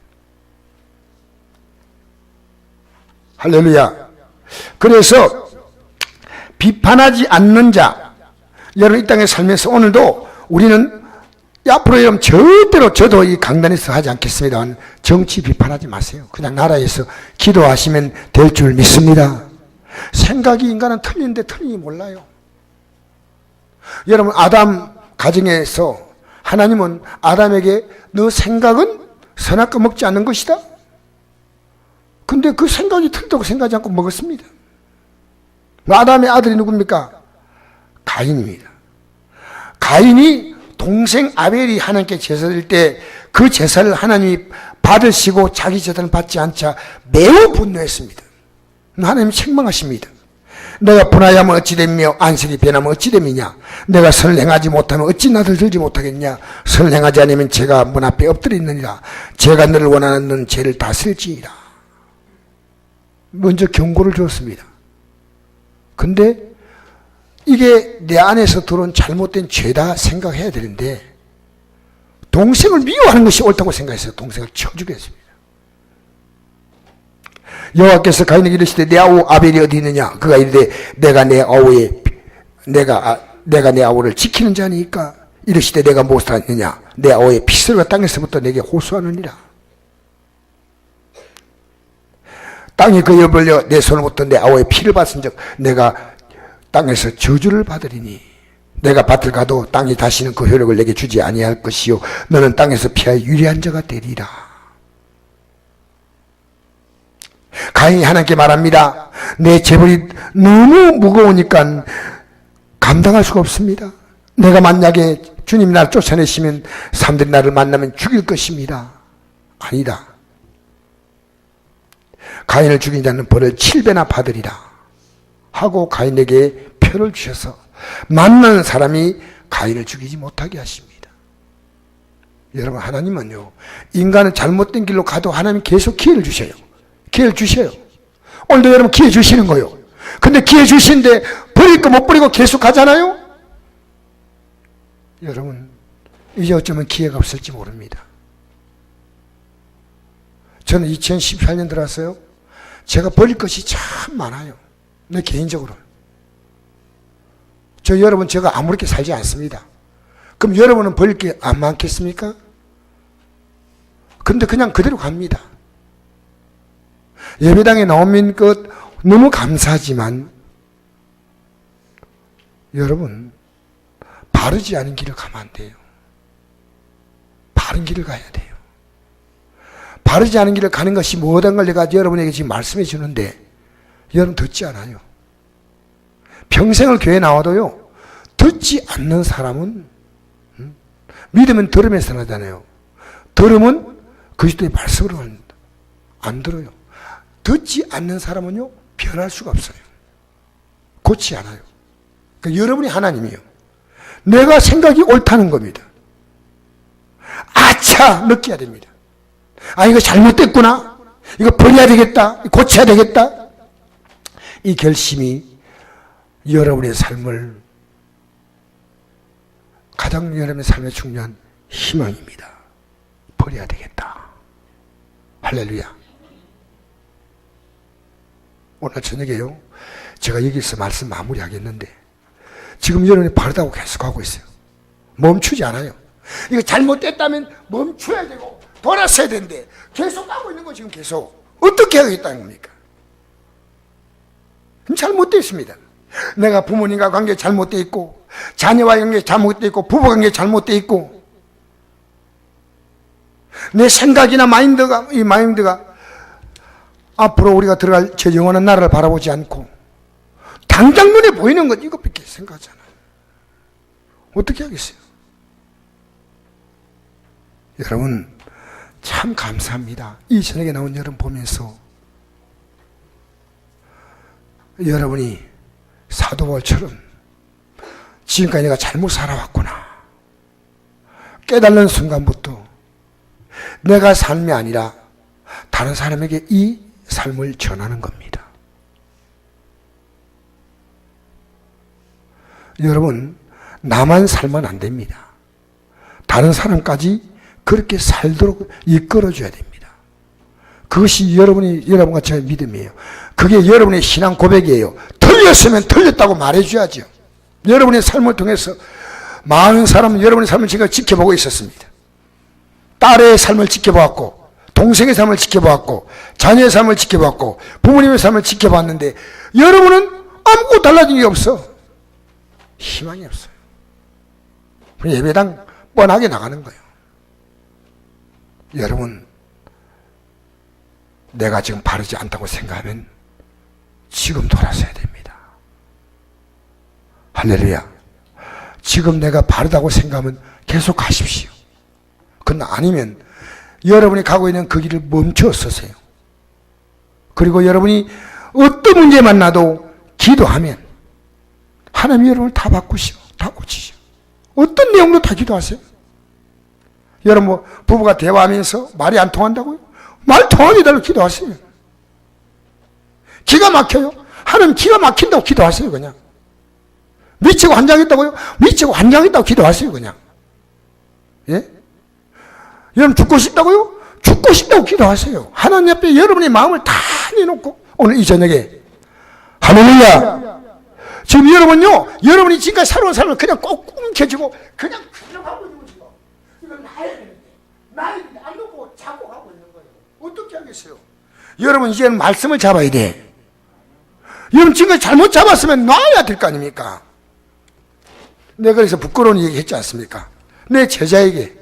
할렐루야. 그래서 비판하지 않는 자, 여러분 이 땅에 살면서 오늘도 우리는 앞으로 여러분 절대로, 저도 이 강단에서 하지 않겠습니다만, 정치 비판하지 마세요. 그냥 나라에서 기도하시면 될 줄 믿습니다. 생각이 인간은 틀리는데 틀리지 몰라요. 여러분 아담 가정에서 하나님은 아담에게 너 생각은 선악과 먹지 않는 것이다. 근데 그 생각이 틀리다고 생각하지 않고 먹었습니다. 아담의 아들이 누굽니까? 가인입니다. 가인이 동생 아벨이 하나님께 제사 드릴 때 그 제사를 하나님이 받으시고 자기 제사를 받지 않자 매우 분노했습니다. 하나님이 책망하십니다. 내가 분하여하면 어찌 되며 안식이 변하면 어찌 됨이냐? 내가 선을 행하지 못하면 어찌 나를 들지 못하겠냐? 선을 행하지 않으면 죄가 문 앞에 엎드려 있느니라. 죄가 너를 원하는 넌 죄를 다스릴지니라. 먼저 경고를 줬습니다. 근데 이게 내 안에서 들어온 잘못된 죄다 생각해야 되는데, 동생을 미워하는 것이 옳다고 생각했어요. 동생을 쳐주게 했습니다. 여호와께서 가인에게 이르시되 내 아우 아벨이 어디 있느냐? 그가 이르되 내가 내 아우를 지키는 자니까. 이르시되 내가 무엇을 하느냐? 내 아우의 피슬과 땅에서부터 내게 호소하느니라. 땅이 그 입을 벌려 내 손으로부터 내 아우의 피를 받은즉 내가 땅에서 저주를 받으리니, 내가 밭을 가도 땅이 다시는 그 효력을 내게 주지 아니할 것이요 너는 땅에서 피하여 유리한 자가 되리라. 가인이 하나님께 말합니다. 내 재벌이 너무 무거우니까 감당할 수가 없습니다. 내가 만약에 주님이 나를 쫓아내시면 사람들이 나를 만나면 죽일 것입니다. 아니다. 가인을 죽인 자는 벌을 7배나 받으리라 하고 가인에게 표를 주셔서 만나는 사람이 가인을 죽이지 못하게 하십니다. 여러분, 하나님은요, 인간은 잘못된 길로 가도 하나님 계속 기회를 주셔요. 기회를 주셔요. 오늘도 여러분 기회 주시는 거예요. 근데 기회 주시는데 버릴 거 못 버리고 계속 가잖아요. 여러분, 이제 어쩌면 기회가 없을지 모릅니다. 저는 2018년 들어왔어요. 제가 버릴 것이 참 많아요. 내 개인적으로. 저 여러분, 제가 아무렇게 살지 않습니다. 그럼 여러분은 버릴 게 안 많겠습니까? 근데 그냥 그대로 갑니다. 예배당에 나오면 너무 감사하지만, 여러분, 바르지 않은 길을 가면 안 돼요. 바른 길을 가야 돼요. 바르지 않은 길을 가는 것이 무엇인 걸 내가 여러분에게 지금 말씀해 주는데, 여러분 듣지 않아요. 평생을 교회 나와도요, 듣지 않는 사람은, 믿으면 들으면서 나잖아요. 들으면 그리스도의 말씀으로 안 들어요. 듣지 않는 사람은요, 변할 수가 없어요. 고치 않아요. 그러니까 여러분이 하나님이요. 내가 생각이 옳다는 겁니다. 아차 느껴야 됩니다. 아, 이거 잘못됐구나. 이거 버려야 되겠다. 고쳐야 되겠다. 이 결심이 여러분의 삶을, 가장 여러분의 삶에 중요한 희망입니다. 버려야 되겠다. 할렐루야. 오늘 저녁에요, 제가 여기서 말씀 마무리하겠는데, 지금 여러분이 바르다고 계속하고 있어요. 멈추지 않아요. 이거 잘못됐다면 멈춰야 되고 돌아서야 되는데 계속 하고 있는 거 지금 계속. 어떻게 하겠다는 겁니까? 잘못되어 있습니다. 내가 부모님과 관계 잘못되어 있고, 자녀와의 관계 잘못되어 있고, 부부관계 잘못되어 있고, 내 생각이나 이 마인드가 앞으로 우리가 들어갈 저 영원한 나라를 바라보지 않고 당장 눈에 보이는 것 이것밖에 생각하잖아요. 어떻게 하겠어요? 여러분 참 감사합니다. 이 저녁에 나온 여러분 보면서 여러분이 사도 바울처럼 지금까지 내가 잘못 살아왔구나 깨달는 순간부터 내가 삶이 아니라 다른 사람에게 이 삶을 전하는 겁니다. 여러분, 나만 살면 안 됩니다. 다른 사람까지 그렇게 살도록 이끌어줘야 됩니다. 그것이 여러분과 저의 믿음이에요. 그게 여러분의 신앙 고백이에요. 틀렸으면 틀렸다고 말해줘야죠. 여러분의 삶을 통해서 많은 사람은 여러분의 삶을 제가 지켜보고 있었습니다. 딸의 삶을 지켜보았고, 동생의 삶을 지켜보았고, 자녀의 삶을 지켜보았고, 부모님의 삶을 지켜봤는데 여러분은 아무것도 달라진 게 없어. 희망이 없어요. 예배당 뻔하게 나가는 거예요. 여러분, 내가 지금 바르지 않다고 생각하면 지금 돌아서야 됩니다. 할렐루야. 지금 내가 바르다고 생각하면 계속 가십시오. 그러나 아니면 여러분이 가고 있는 그 길을 멈춰 서세요. 그리고 여러분이 어떤 문제 만나도 기도하면 하나님이 여러분을 다 바꾸시오. 다 고치시오. 어떤 내용도 다 기도하세요. 여러분 뭐 부부가 대화하면서 말이 안 통한다고요? 말 통하게 달라고 기도하세요. 기가 막혀요? 하나님 기가 막힌다고 기도하세요. 그냥 미치고 환장했다고요? 미치고 환장했다고 기도하세요. 그냥. 예? 여러분 죽고 싶다고요? 죽고 싶다고 기도하세요. 하나님 앞에 여러분의 마음을 다 내놓고 오늘 이 저녁에 할렐루야. 지금 여러분요, 여러분이 지금까지 살아온 삶을 그냥 꼭 움켜쥐고 그냥 가고 있는 거죠. 이건 나야 되는데 나야 되는데 안 놓고 자고 가고 있는 거예요. 어떻게 하겠어요? 여러분 이제는 말씀을 잡아야 돼. 여러분 지금까지 잘못 잡았으면 놔야 될 거 아닙니까? 내가 그래서 부끄러운 얘기 했지 않습니까? 내 제자에게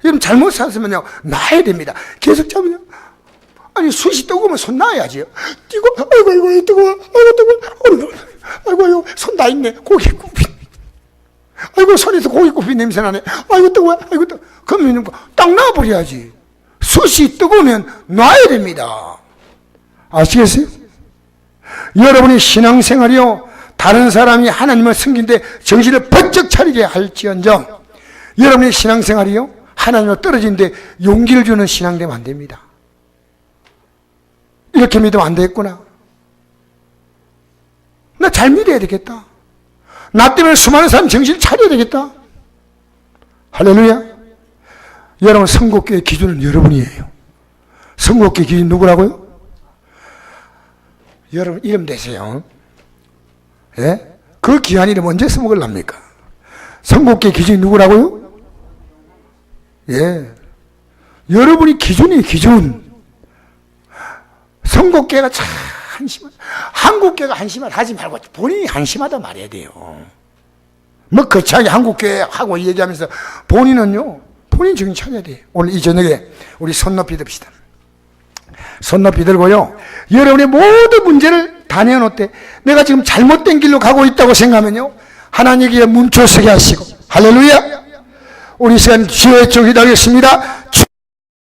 여러분 잘못 살았으면요 놔야 됩니다. 계속 잡으면 아니 숯이 뜨거우면 손 놔야지요. 뜨거, 아이고 뜨거워, 아이고 손 다 있네. 고기 굽힌, 아이고 손에서 고기 굽힌 냄새 나네. 아이고 뜨거워, 아이고 뜨거. 그러면 딱 놔버려야지. 숯이 뜨거우면 놔야 됩니다. 아시겠어요? 여러분의 신앙생활이요 다른 사람이 하나님을 섬기는데 정신을 번쩍 차리게 할지언정 여러분의 신앙생활이요 하나님을 떨어지는데 용기를 주는 신앙 되면 안 됩니다. 이렇게 믿으면 안 되겠구나. 나 잘 믿어야 되겠다. 나 때문에 수많은 사람 정신을 차려야 되겠다. 할렐루야. 여러분 선곡교의 기준은 여러분이에요. 선곡교의 기준 누구라고요? 여러분 이름 대세요. 예? 그 귀한 이름 언제 써먹으랍니까? 선곡교의 기준이 누구라고요? 예. 여러분이 기준이에요, 기준. 선곡교회가 참 한심하다. 한국교회가 한심하다 하지 말고 본인이 한심하다 말해야 돼요. 뭐 거창하게 한국교회 하고 얘기하면서 본인은요, 본인 정신 차려야 돼. 오늘 이 저녁에 우리 손 높이 듭시다. 손 높이 들고요. 여러분의 모든 문제를 다 내어놓되 내가 지금 잘못된 길로 가고 있다고 생각하면요. 하나님께 멈춰서게 하시고 할렐루야. 우리 시간 주의 쪽 기도하겠습니다.